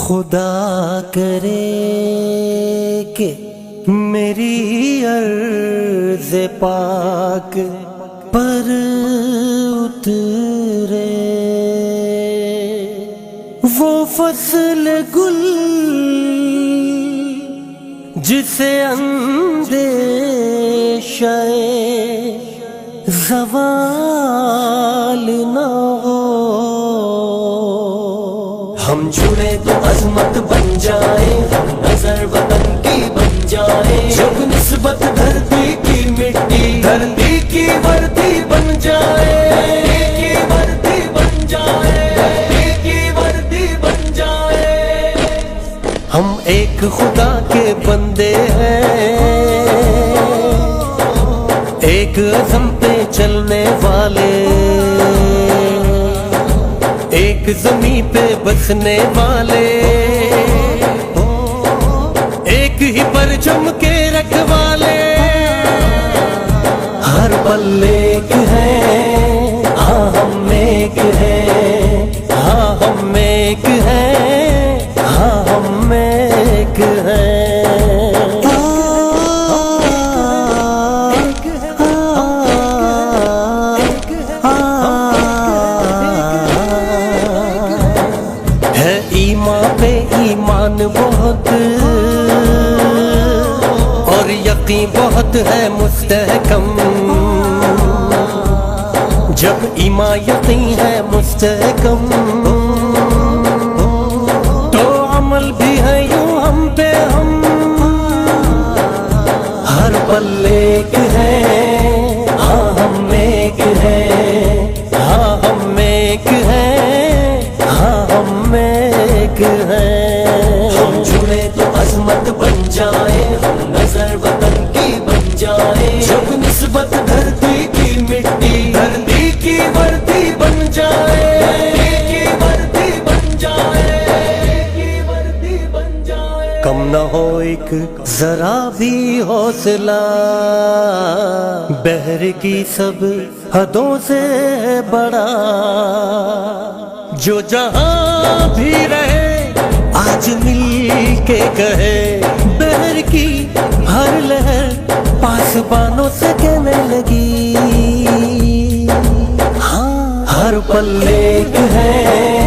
خدا کرے کہ میری عرض پاک پر اترے وہ فصل گل جسے اندیشہ زوال نہ ہو. ہم جڑے تو عظمت بن جائیں، ہم نظر وطن کی بن جائیں. جب نسبت دھرتی کی مٹی دھرتی کی وردی بن جائے، کی وردی بن جائے، کی وردی بن جائے. ہم ایک خدا کے بندے ہیں، ایک عزم پہ چلنے والے، ایک زمین پہ بسنے والے، ایک ہی پرچم کے رکھوالے. ہر پل ایک ہے، ہاں ہم ایک ہیں، ہاں ہم ایک ہیں، ہاں ہم ایک ہیں. ایمان بہت اور یقین بہت ہے مستحکم. جب ایمان یقین ہے مستحکم تو عمل بھی ہے یوں ہم پہ ہم. ہر پل ایک ہے، ہاں ہم ایک ہیں، ہاں ہم ایک ہیں، ہاں ہم ایک ہیں. ہم جڑے تو عظمت بن جائیں، ہم نظر وطن کی بن جائیں. جب نسبت دھرتی کی مٹی دھرتی کی وردی بن جائے، کی وردی بن جائے، کی وردی بن جائے. کم نہ ہو ایک ذرا بھی حوصلہ، بحر کی سب حدوں سے بڑا. جو جہاں بھی رہے آج مل کے کہے، بحر کی ہر لہر پاسبانوں سے کہنے لگی. ہاں ہر پل ایک ہے،